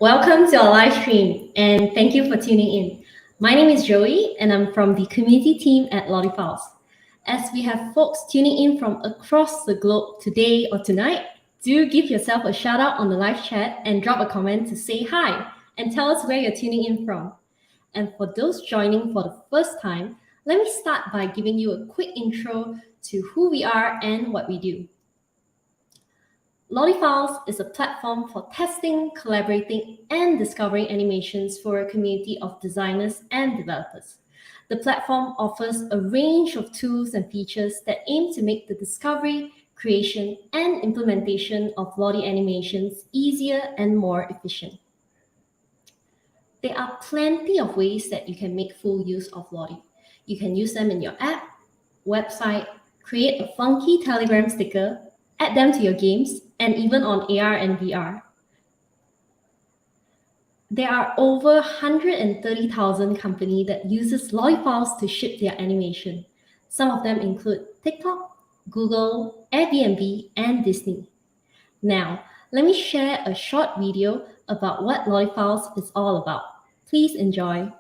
Welcome to our live stream and thank you for tuning in. My name is Joey and I'm from the community team at Lottie. As we have folks tuning in from across the globe today or tonight, do give yourself a shout out on the live chat and drop a comment to say hi and tell us where you're tuning in from. And for those joining for the first time, let me start by giving you a quick intro to who we are and what we do. Lottie is a platform for testing, collaborating, and discovering animations for a community of designers and developers. The platform offers a range of tools and features that aim to make the discovery, creation, and implementation of Lottie animations easier and more efficient. There are plenty of ways that you can make full use of Lottie. You can use them in your app, website, create a funky Telegram sticker, add them to your games, and even on AR and VR. There are over 130,000 companies that uses Lottie files to ship their animation. Some of them include TikTok, Google, Airbnb, and Disney. Now, let me share a short video about what Lottie files is all about. Please enjoy.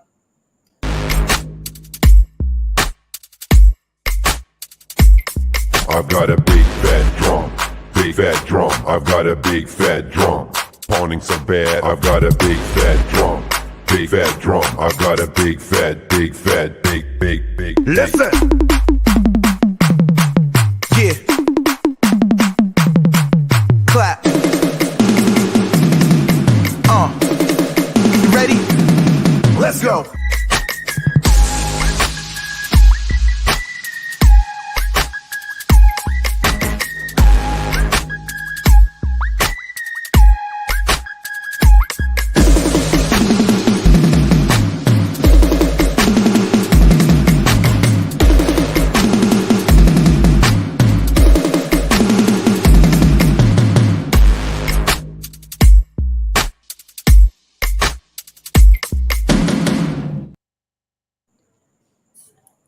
I've got a big fat drum, big fat drum. I've got a big fat drum, pounding so bad. I've got a big fat drum, big fat drum. I've got a big fat, big. Listen. Yeah. Clap. You ready? Let's go.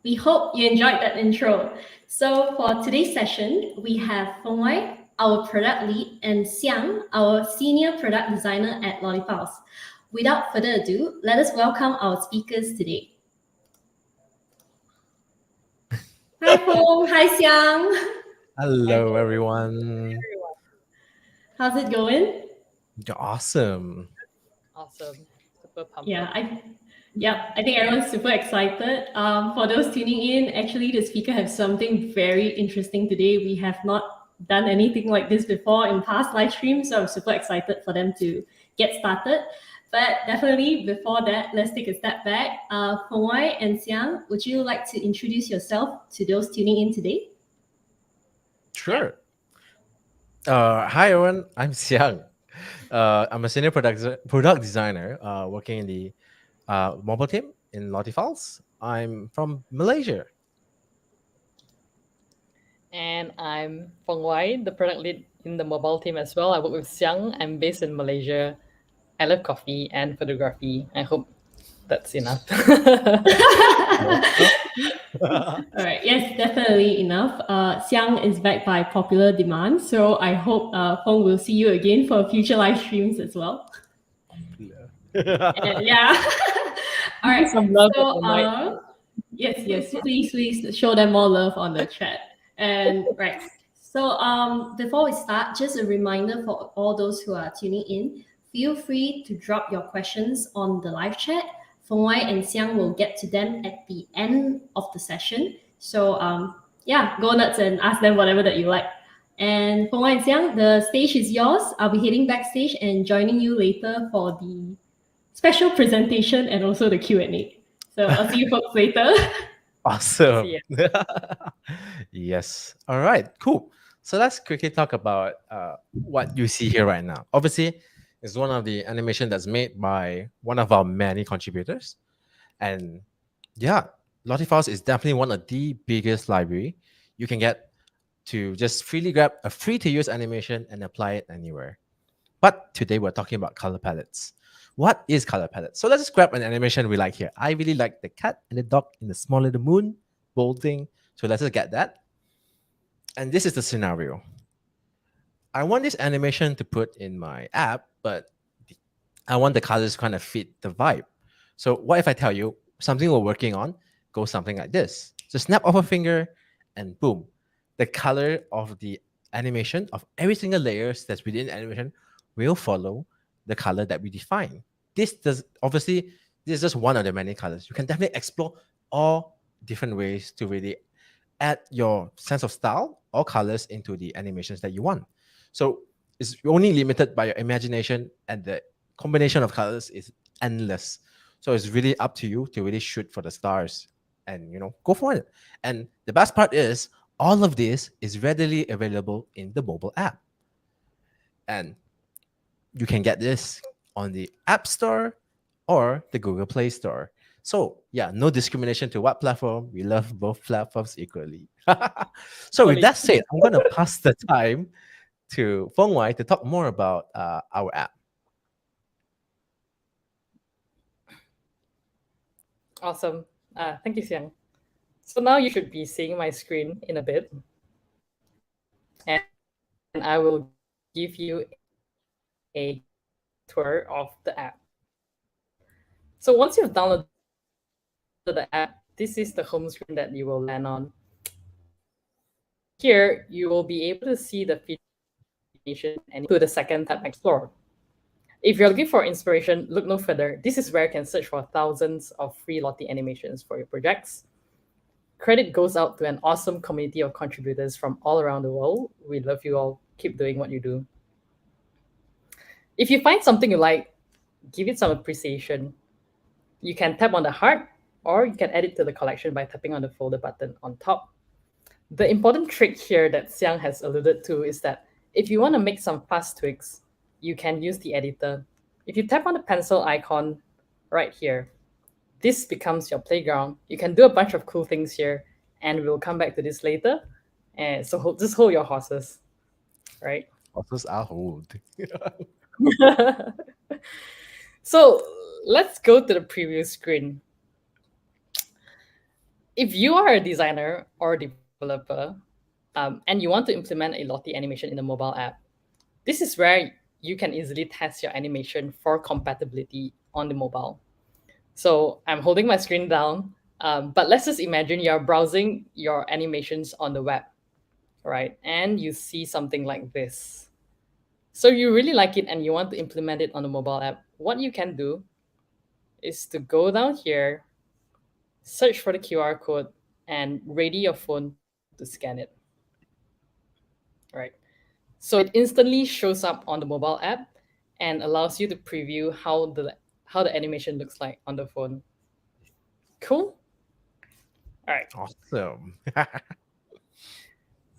We hope you enjoyed that intro. So for today's session, we have Foong Wai, our product lead, and Xiang, our senior product designer at Lottie. Without further ado, let us welcome our speakers today. Hi Foong, hi Xiang. Hello, everyone. How's it going? Awesome. Super pumped. I think everyone's super excited. For those tuning in, actually the speaker has something very interesting today. We have not done anything like this before in past live streams, so I'm super excited for them to get started. But definitely before that, let's take a step back. Foong Wai and Xiang, would you like to introduce yourself to those tuning in today? Sure. Hi, everyone. I'm Xiang. I'm a senior product designer working in the mobile team in Lottie. I'm from Malaysia. And I'm Foong Wai, the product lead in the mobile team as well. I work with Xiang. I'm based in Malaysia. I love coffee and photography. I hope that's enough. All right, yes, definitely enough. Xiang is backed by popular demand, so I hope Foong will see you again for future live streams as well. And, yeah. All right. Some love So, yes, please show them more love on the chat. And right. So, before we start, just a reminder for all those who are tuning in, feel free to drop your questions on the live chat. Foong Wai and Xiang will get to them at the end of the session. So, go nuts and ask them whatever that you like. And Foong Wai and Xiang, the stage is yours. I'll be heading backstage and joining you later for the special presentation and also the Q&A. So I'll see you folks later. Awesome. Yeah. Yes. All right. Cool. So let's quickly talk about what you see here right now. Obviously, it's one of the animation that's made by one of our many contributors. And yeah, Lottie is definitely one of the biggest library you can get to just freely grab a free-to-use animation and apply it anywhere. But today we're talking about color palettes. What is color palette? So let's just grab an animation we like here. I really like the cat and the dog in the small little moon bolting. So let's just get that. And this is the scenario. I want this animation to put in my app, but I want the colors to kind of fit the vibe. So what if I tell you something we're working on goes something like this? Just snap off a finger and boom, the color of the animation of every single layers that's within the animation will follow the color that we define. This is just one of the many colors. You can definitely explore all different ways to really add your sense of style or colors into the animations that you want. So it's only limited by your imagination, and the combination of colors is endless. So it's really up to you to really shoot for the stars and go for it. And the best part is all of this is readily available in the mobile app. And you can get this on the App Store or the Google Play Store. So yeah, no discrimination to what platform. We love both platforms equally. So with that said, I'm gonna pass the time to Foong Wai to talk more about our app. Awesome. Thank you, Xiang. So now you should be seeing my screen in a bit. And I will give you a tour of the app. So once you've downloaded the app, this is the home screen that you will land on. Here, you will be able to see the feature and to the second tab, Explore. If you're looking for inspiration, look no further. This is where you can search for thousands of free Lottie animations for your projects. Credit goes out to an awesome community of contributors from all around the world. We love you all. Keep doing what you do. If you find something you like, give it some appreciation. You can tap on the heart, or you can add it to the collection by tapping on the folder button on top. The important trick here that Xiang has alluded to is that if you want to make some fast tweaks, you can use the editor. If you tap on the pencil icon right here, this becomes your playground. You can do a bunch of cool things here, and we'll come back to this later. And so just hold your horses, right? Horses are hold. So let's go to the preview screen. If you are a designer or developer and you want to implement a Lottie animation in the mobile app, this is where you can easily test your animation for compatibility on the mobile. So I'm holding my screen down, but let's just imagine you're browsing your animations on the web, right? And you see something like this. So you really like it and you want to implement it on the mobile app. What you can do is to go down here, search for the QR code, and ready your phone to scan it. Right. So it instantly shows up on the mobile app and allows you to preview how the animation looks like on the phone. Cool. All right. Awesome.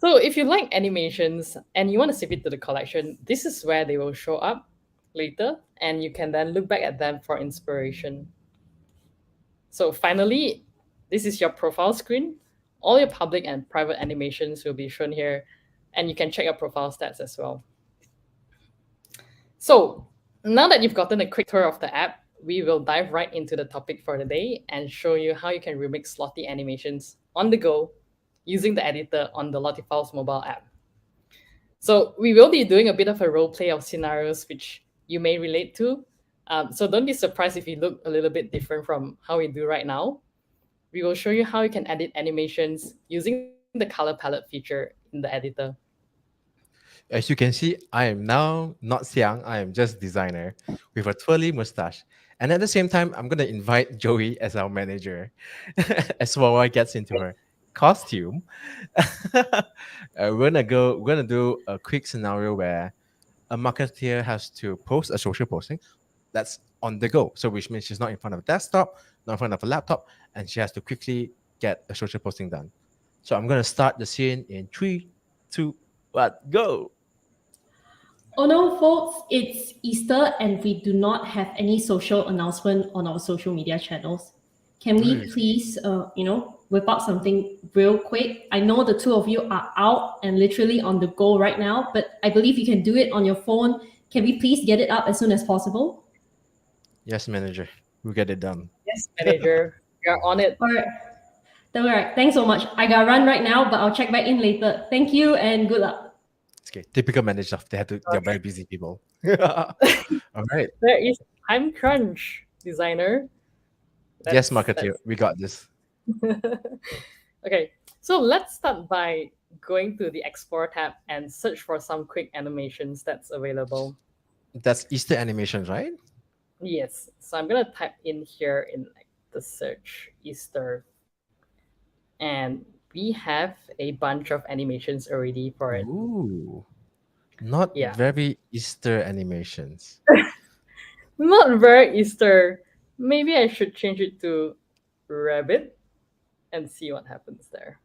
So if you like animations and you want to save it to the collection, this is where they will show up later, and you can then look back at them for inspiration. So finally, this is your profile screen. All your public and private animations will be shown here, and you can check your profile stats as well. So now that you've gotten a quick tour of the app, we will dive right into the topic for the day and show you how you can remix Lottie animations on the go using the editor on the Lottie Files mobile app. So we will be doing a bit of a role play of scenarios which you may relate to. So don't be surprised if you look a little bit different from how we do right now. We will show you how you can edit animations using the color palette feature in the editor. As you can see, I am now not Xiang. I am just designer with a twirly mustache. And at the same time, I'm going to invite Joey as our manager as Wawa gets into her costume. We're going to do a quick scenario where a marketeer has to post a social posting that's on the go. So which means she's not in front of a desktop, not in front of a laptop, and she has to quickly get a social posting done. So I'm going to start the scene in 3, 2, 1, go. Oh no, folks, it's Easter and we do not have any social announcement on our social media channels. Can we please, whip out something real quick? I know the two of you are out and literally on the go right now, but I believe you can do it on your phone. Can we please get it up as soon as possible? Yes, manager. We'll get it done. Yes, manager, you're on it. All right. Thanks so much. I gotta run right now, but I'll check back in later. Thank you and good luck. Okay, typical manager stuff. They're very busy people. All right. There is time crunch, designer. Yes, Let's- marketeer, let's- we got this. Okay, so let's start by going to the Explore tab and search for some quick animations that's available. That's Easter animation, right? Yes, so I'm gonna type in here in like the search Easter, and we have a bunch of animations already for it. Ooh, not Yeah. very Easter animations. Not very Easter. Maybe I should change it to rabbit and see what happens there.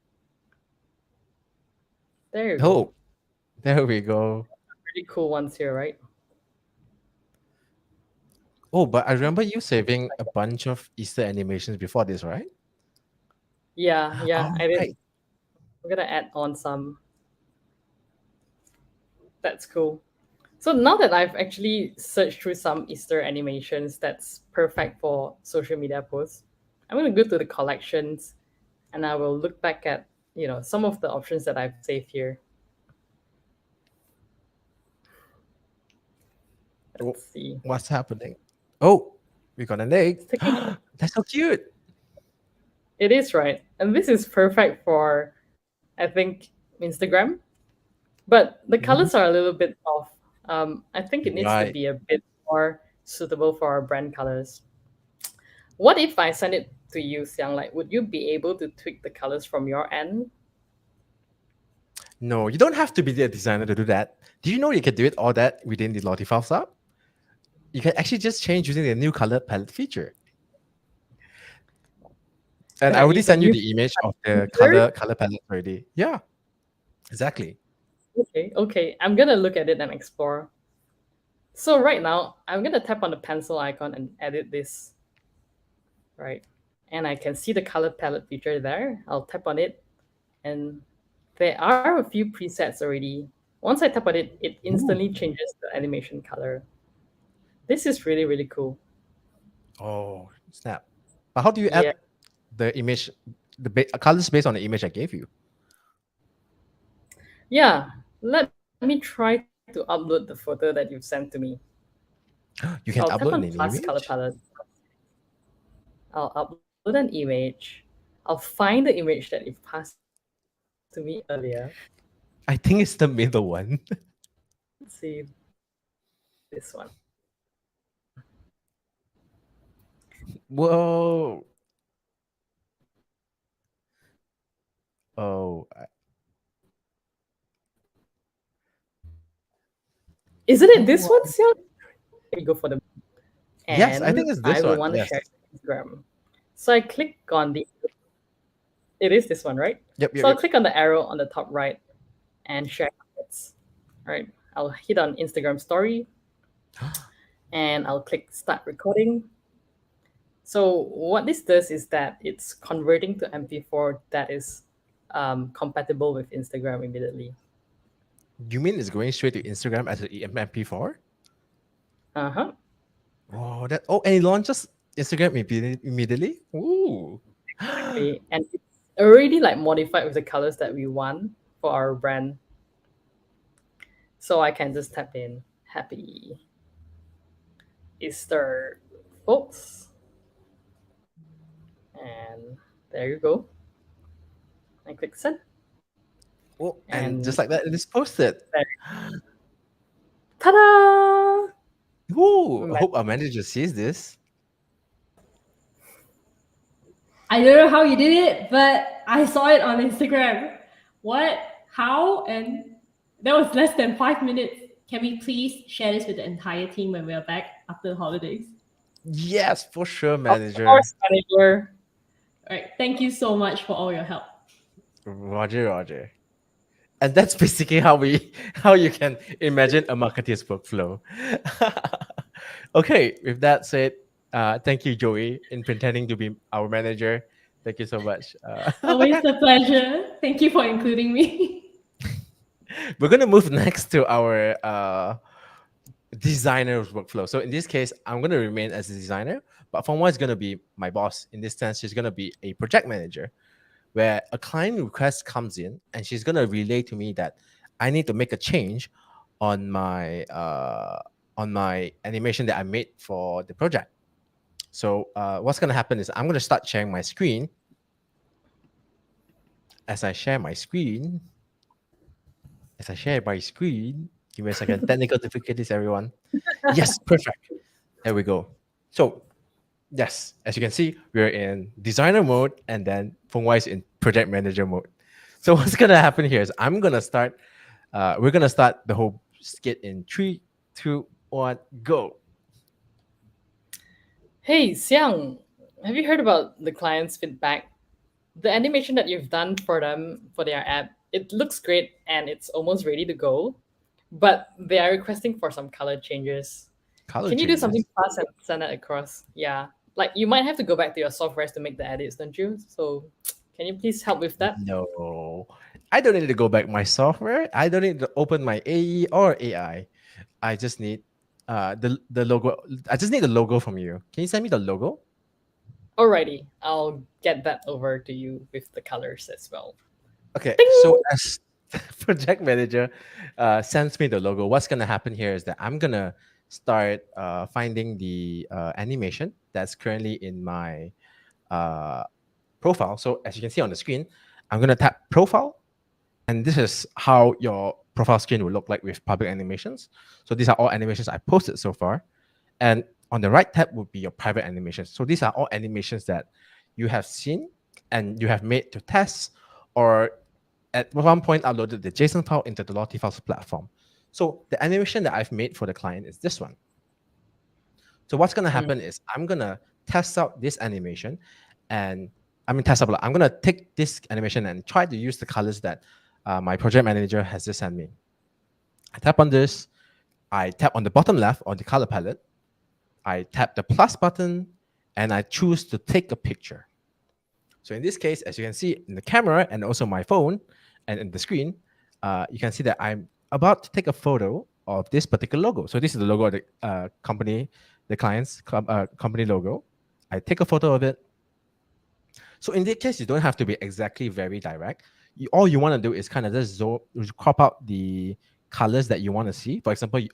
There you go. Oh, there we go. Pretty cool ones here, right? Oh, but I remember you saving a bunch of Easter animations before this, right? Yeah, Oh, I did. right. I'm gonna add on some. That's cool. So now that I've actually searched through some Easter animations that's perfect for social media posts, I'm gonna go to the collections and I will look back at some of the options that I've saved here. Let's see. What's happening? Oh, we got an egg. It's taking That's so cute. It is right. And this is perfect for, I think, Instagram. But the colors are a little bit off. I think it needs to Right. be a bit more suitable for our brand colors. What if I send it to you, Xiang? Like, would you be able to tweak the colors from your end? No, you don't have to be the designer to do that. Do you know you can do it all that within the Lottie Files app? You can actually just change using the new color palette feature. And Can I I already use a sent you new the image of the feature? color palette already. Yeah, exactly. Okay. I'm gonna look at it and explore. So right now, I'm gonna tap on the pencil icon and edit this. Right. And I can see the color palette feature there. I'll tap on it, and there are a few presets already. Once I tap on it, it instantly changes the animation color. This is really, really cool. Oh, snap. But how do you Yeah. add the image, colors based on the image I gave you? Yeah. Let me try to upload the photo that you've sent to me. You So can I'll tap upload on an plus image. color palette. I'll upload an image. I'll find the image that you've passed to me earlier. I think it's the middle one. Let's see this one. Whoa. Oh, Isn't it this one, Xiao? Let me go for the. yes, I And think it's I this will one. want to Yes. share it on Instagram. So I click on the. It is this one, right? Yep. So I'll click on the arrow on the top right and share comments. All right. I'll hit on Instagram story and I'll click start recording. So what this does is that it's converting to MP4 that is compatible with Instagram immediately. You mean it's going straight to Instagram as an MP4? Uh-huh. Oh, that. Oh, and it launches Instagram immediately. Ooh. Okay. And it's already like modified with the colors that we want for our brand. So I can just type in happy Easter, folks. And there you go. And click send. Oh, and And- just like that, it is posted. Ta-da! Ooh, I hope our manager sees this. I don't know how you did it, but I saw it on Instagram. What? How? And that was less than 5 minutes. Can we please share this with the entire team when we are back after the holidays? Yes, for sure, Of manager. course, manager. All right. Thank you so much for all your help. Roger. And that's basically how you can imagine a marketer's workflow. Okay, with that said, thank you, Joey, in pretending to be our manager. Thank you so much. Always a pleasure. Thank you for including me. We're gonna move next to our designer's workflow. So in this case, I'm gonna remain as a designer, but Foong Wai is gonna be my boss. In this sense, she's gonna be a project manager, where a client request comes in and she's gonna relay to me that I need to make a change on on my animation that I made for the project. So what's going to happen is I'm going to start sharing my screen. As I share my screen, give me a second. Technical difficulties, everyone. Yes, perfect. There we go. So yes, as you can see, we're in designer mode and then Foong Wai is in project manager mode. So what's gonna happen here is we're gonna start the whole skit in 3, 2, 1, go. Hey, Xiang, have you heard about the client's feedback? The animation that you've done for them for their app, it looks great and it's almost ready to go, but they are requesting for some color changes. Color Can you do something changes. fast and send it across? Yeah. Like you might have to go back to your softwares to make the edits, don't you? So can you please help with that? No, I don't need to go back my software. I don't need to open my AE or AI. I just need the logo. I just need the logo from you. Can you send me the logo? Alrighty, I'll get that over to you with the colors as well. Okay, Ding! so as project manager sends me the logo, what's gonna happen here is that I'm gonna start finding the animation that's currently in my uh, profile. So as you can see on the screen, I'm gonna tap profile, and this is how your profile screen will look like with public animations. So these are all animations I posted so far, and on the right tab would be your private animations. So these are all animations that you have seen and you have made to test, or at one point uploaded the JSON file into the Lottie files platform. So the animation that I've made for the client is this one. So what's going to happen is I'm going to test out this animation, and I'm going to take this animation and try to use the colors that my project manager has just sent me. I tap on this. I tap on the bottom left on the color palette. I tap the plus button and I choose to take a picture. So in this case, as you can see in the camera and also my phone and in the screen, you can see that I'm about to take a photo of this particular logo. So this is the logo of the company, the client's company logo. I take a photo of it. So in this case, you don't have to be exactly very direct. All you want to do is kind of just crop out the colors that you want to see. For example,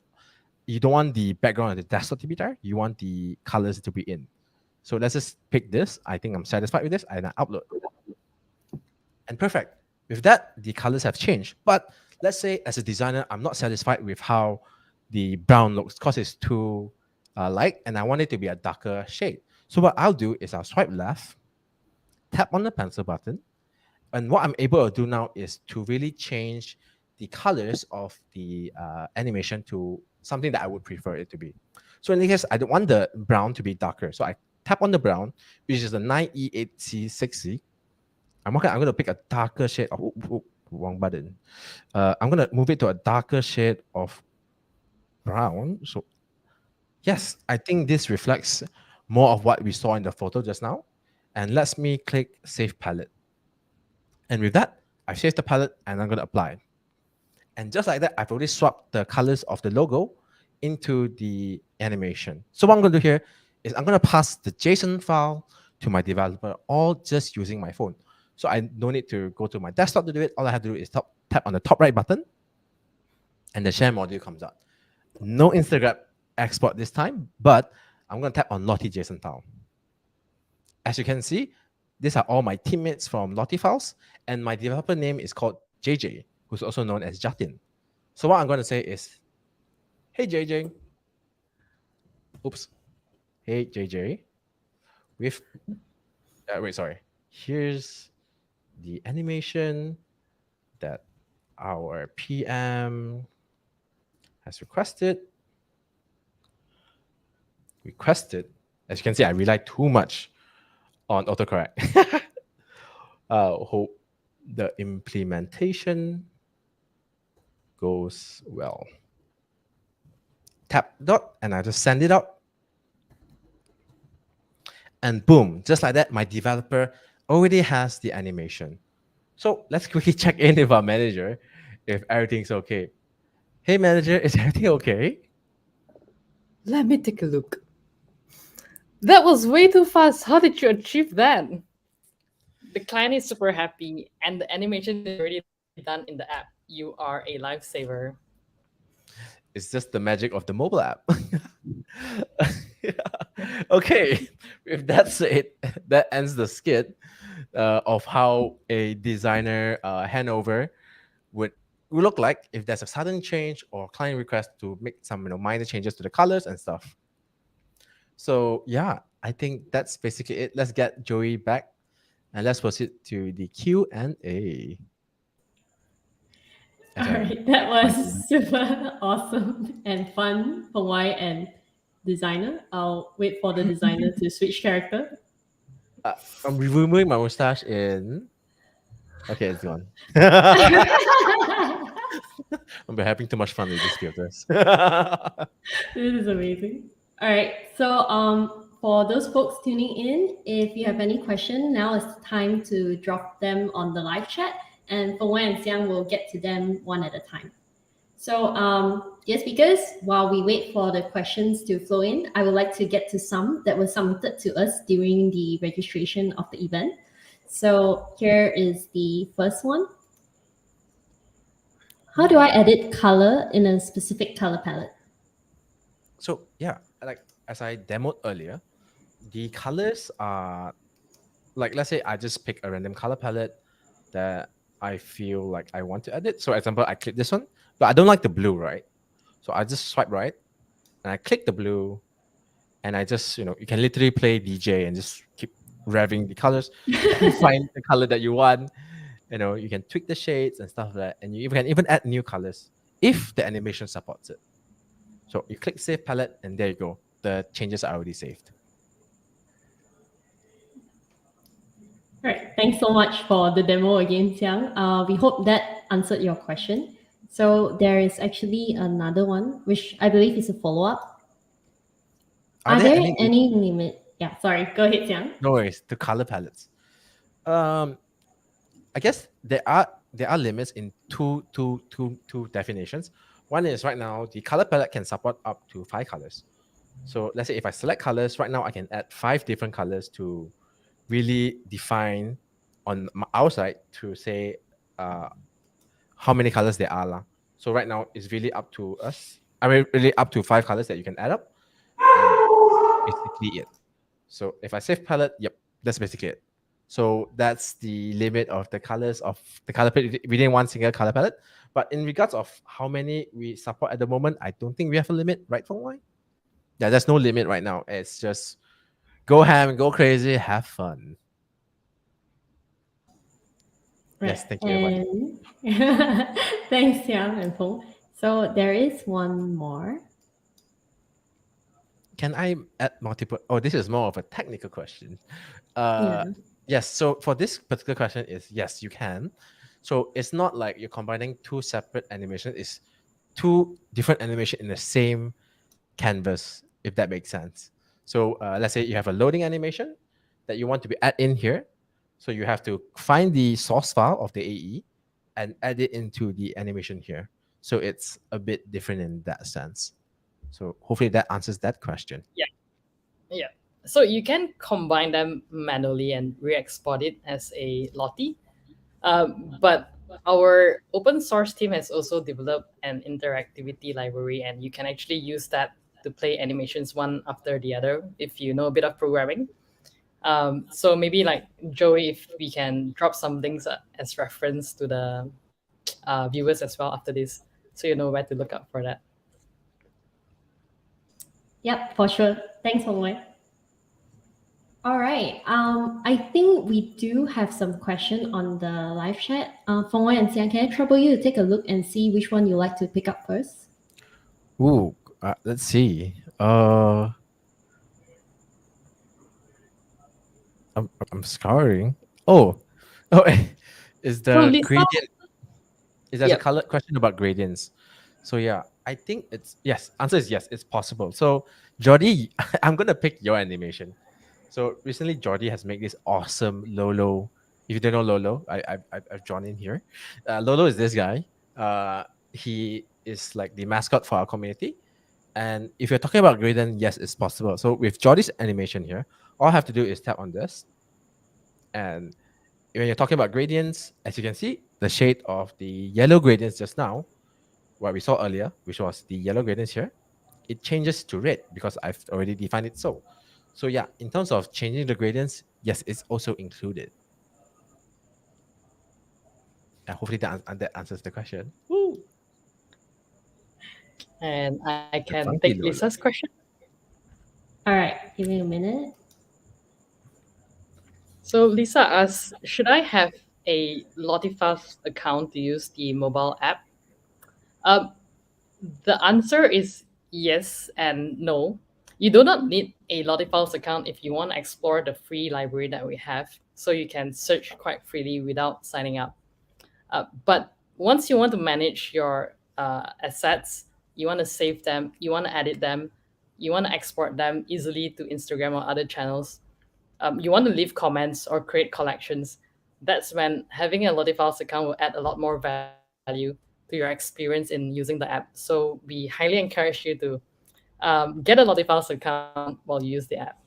you don't want the background of the desktop to be there. You want the colors to be in. So let's just pick this. I think I'm satisfied with this, and I upload. And perfect. With that, the colors have changed. But let's say as a designer, I'm not satisfied with how the brown looks because it's too light, and I want it to be a darker shade. So what I'll do is I'll swipe left, tap on the pencil button, and what I'm able to do now is to really change the colors of the animation to something that I would prefer it to be. So in this case, I don't want the brown to be darker. So I tap on the brown, which is the 9E8C6C. I'm going to pick a darker shade of, wrong button. I'm going to move it to a darker shade of brown. So yes, I think this reflects more of what we saw in the photo just now. And let me click Save Palette. And with that, I've saved the palette and I'm going to apply it. And just like that, I've already swapped the colors of the logo into the animation. So what I'm going to do here is I'm going to pass the JSON file to my developer, all just using my phone. So I don't need to go to my desktop to do it. All I have to do is tap on the top right button, and the share module comes out. No Instagram export this time, but I'm going to tap on Lottie JSON file. As you can see, these are all my teammates from Lottie files, and my developer name is called JJ, who's also known as Jatin. So what I'm going to say is, hey JJ. Oops. Hey JJ. Here's the animation that our PM has requested. As you can see, I rely too much on autocorrect. Hope the implementation goes well. Tap dot, and I just send it out. And boom, just like that, my developer already has the animation. So let's quickly check in with our manager if everything's okay. Hey manager, is everything okay? Let me take a look. That was way too fast. How did you achieve that? The client is super happy and the animation is already done in the app. You are a lifesaver. it's just the magic of the mobile app. Yeah. Okay, if that's it, that ends the skit of how a designer handover would look like if there's a sudden change or client request to make some minor changes to the colors and stuff. So yeah, I think that's basically it. Let's get Joey back and let's proceed to the Q&A. All right, that was super awesome and fun for Wai and designer. I'll wait for the designer to switch character. I'm removing my mustache in. Okay, it's gone. I'm having too much fun with these filters. This is amazing. All right, so for those folks tuning in, if you have any question, now is the time to drop them on the live chat, and Foong Wai and Xiang will get to them one at a time. So, dear speakers, while we wait for the questions to flow in, I would like to get to some that were submitted to us during the registration of the event. So here is the first one. How do I edit color in a specific color palette? So yeah, like as I demoed earlier, the colors are like, let's say I just pick a random color palette that I feel like I want to edit. So example, I click this one, but I don't like the blue, right? So I just swipe right and I click the blue and I just, you can literally play DJ and just keep revving the colors and find the color that you want. You can tweak the shades and stuff like that. And you can even add new colors if the animation supports it. So you click save palette and there you go. The changes are already saved. All right, thanks so much for the demo again, Xiang. We hope that answered your question. So there is actually another one, which I believe is a follow-up. Are there any limit? Yeah, sorry, go ahead, Xiang. No worries. The color palettes. I guess there are limits in two definitions. One is right now the color palette can support up to 5 colors. So let's say if I select colors right now, I can add 5 different colors to really define on our side to say how many colors there are. So right now it's really up to us. I mean, really up to 5 colors that you can add up. And basically it. So if I save palette, yep, that's basically it. So that's the limit of the colors of the color palette within one single color palette. But in regards of how many we support at the moment, I don't think we have a limit, right, Foong Wai? Yeah, there's no limit right now. It's just go ham, go crazy, have fun. Right. Yes, thank you, everyone. Thanks, Xiang and Foong. So there is one more. Can I add multiple? Oh, this is more of a technical question. Yeah. Yes, so for this particular question is yes, you can. So it's not like you're combining 2 separate animations. It's 2 different animation in the same canvas, if that makes sense. So let's say you have a loading animation that you want to be add in here. So you have to find the source file of the AE and add it into the animation here. So it's a bit different in that sense. So hopefully that answers that question. Yeah. So you can combine them manually and re-export it as a Lottie. But our open source team has also developed an interactivity library, and you can actually use that to play animations one after the other if you know a bit of programming. So maybe like Joey, if we can drop some links as reference to the viewers as well after this, so you know where to look up for that. Yep, for sure. Thanks, Foong Wai. All right. I think we do have some question on the live chat. Foong Wai and Xiang, can I trouble you to take a look and see which one you like to pick up first? Ooh, let's see. I'm scouring. Oh, is the So Lisa- gradient? Is there a Yep. color question about gradients? So yeah, I think it's yes. Answer is yes. It's possible. So Jordi, I'm gonna pick your animation. So recently, Jordi has made this awesome Lolo. If you don't know Lolo, I've drawn in here. Lolo is this guy. He is like the mascot for our community. And if you're talking about gradient, yes, it's possible. So with Jordi's animation here, all I have to do is tap on this. And when you're talking about gradients, as you can see, the shade of the yellow gradients just now what we saw earlier, which was the yellow gradients here, it changes to red because I've already defined it so. So yeah, in terms of changing the gradients, yes, it's also included. And hopefully that answers the question. Woo! And I The can funky take Lola. Lisa's question. All right, give me a minute. So Lisa asks, should I have a Lotifast account to use the mobile app? Um, the answer is yes and no. You do not need a Lotifast account if you want to explore the free library that we have, so you can search quite freely without signing up. But once you want to manage your assets, you want to save them, you want to edit them, you want to export them easily to Instagram or other channels, you want to leave comments or create collections, that's when having a Lotifast account will add a lot more value to your experience in using the app. So we highly encourage you to get a Lotifast account while you use the app.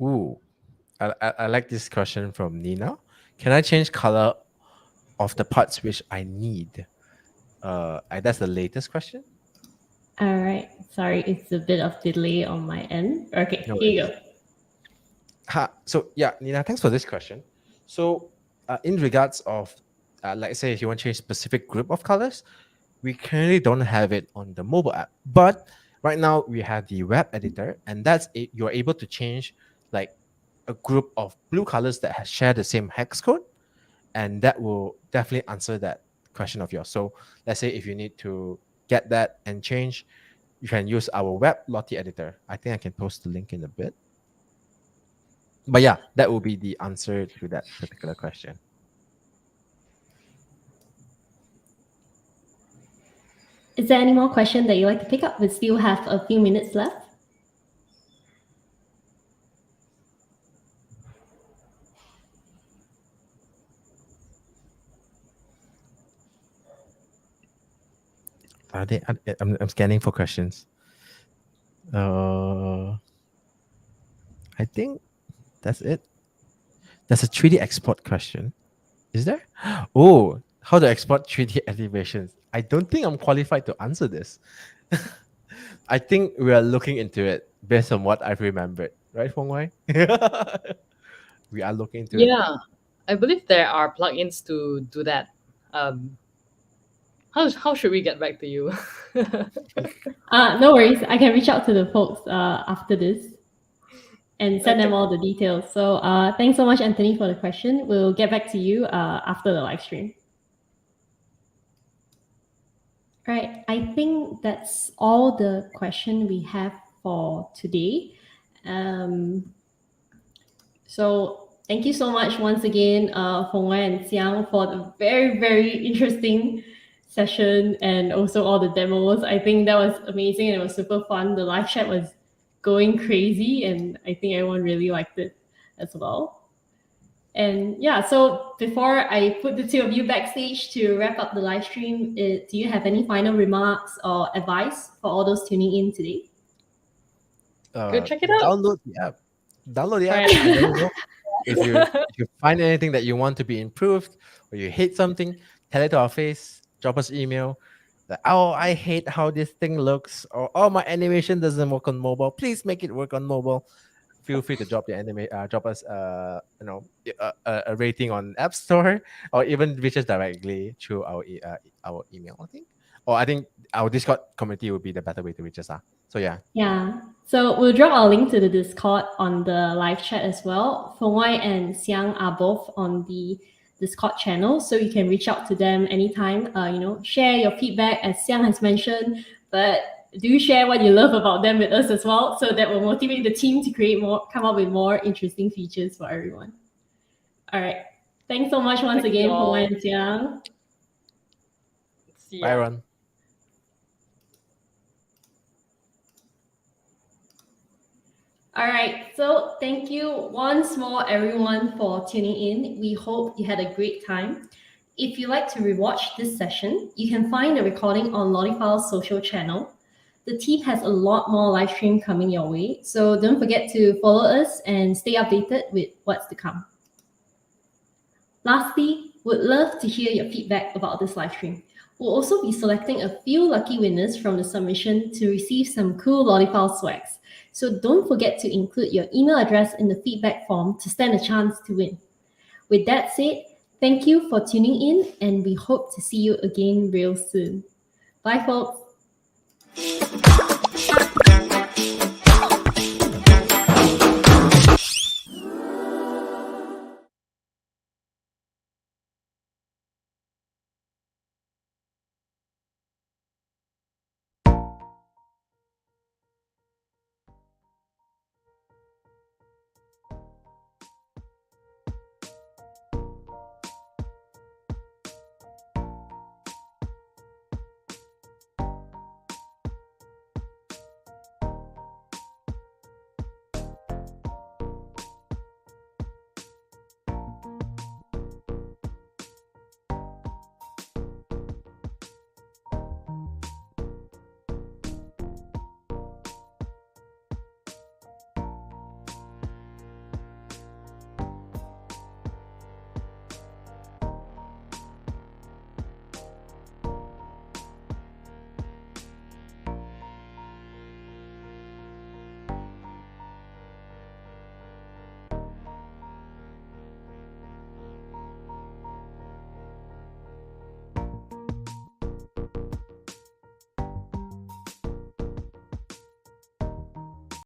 Ooh, I like this question from Nina. Can I change color of the parts which I need? That's the latest question. All right, sorry, it's a bit of delay on my end. Okay, No here you worries. go. So yeah, Nina, thanks for this question. So in regards of, like say, if you want to change specific group of colors, we currently don't have it on the mobile app. But right now we have the web editor, and you're able to change like a group of blue colors that share the same hex code, and that will definitely answer that question of yours. So let's say if you need to get that and change, you can use our web Lottie editor. I think I can post the link in a bit. But yeah, that will be the answer to that particular question. Is there any more question that you'd like to pick up? We still have a few minutes left. I'm scanning for questions. I think that's it. There's a 3D export question. Is there? Oh, how to export 3D animations. I don't think I'm qualified to answer this. I think we are looking into it based on what I've remembered. Right, Foong Wai? We are looking into it. Yeah, I believe there are plugins to do that. Um, how should we get back to you? No worries. I can reach out to the folks after this and send them all the details. So thanks so much, Anthony, for the question. We'll get back to you after the live stream. All right. I think that's all the question we have for today. So thank you so much once again, Foong Wai and Xiang, for the very, very interesting session and also all the demos. I think that was amazing and it was super fun. The live chat was going crazy and I think everyone really liked it as well. And yeah, so before I put the two of you backstage to wrap up the live stream, do you have any final remarks or advice for all those tuning in today? Go check it out. Download the app. Download the app. Right. And let me know if you find anything that you want to be improved or you hate something, tell it to our face. Drop us email. Like, oh, I hate how this thing looks, or oh, my animation doesn't work on mobile. Please make it work on mobile. Feel free to drop us a rating on App Store, or even reach us directly through our email. I think our Discord community would be the better way to reach us. So yeah. Yeah. So we'll drop our link to the Discord on the live chat as well. Foong Wai and Xiang are both on the Discord channel, so you can reach out to them anytime. Share your feedback, as Xiang has mentioned, but do share what you love about them with us as well, so that will motivate the team to come up with more interesting features for everyone. All right. Thanks so much once again, Foong Wai and Xiang. See Bye, ya. everyone. All right, so thank you once more, everyone, for tuning in. We hope you had a great time. If you'd like to rewatch this session, you can find the recording on Lotify's social channel. The team has a lot more live stream coming your way, so don't forget to follow us and stay updated with what's to come. Lastly, Would love to hear your feedback about this live stream. We'll also be selecting a few lucky winners from the submission to receive some cool Lottie File swags. So don't forget to include your email address in the feedback form to stand a chance to win. With that said, thank you for tuning in, and we hope to see you again real soon. Bye, folks.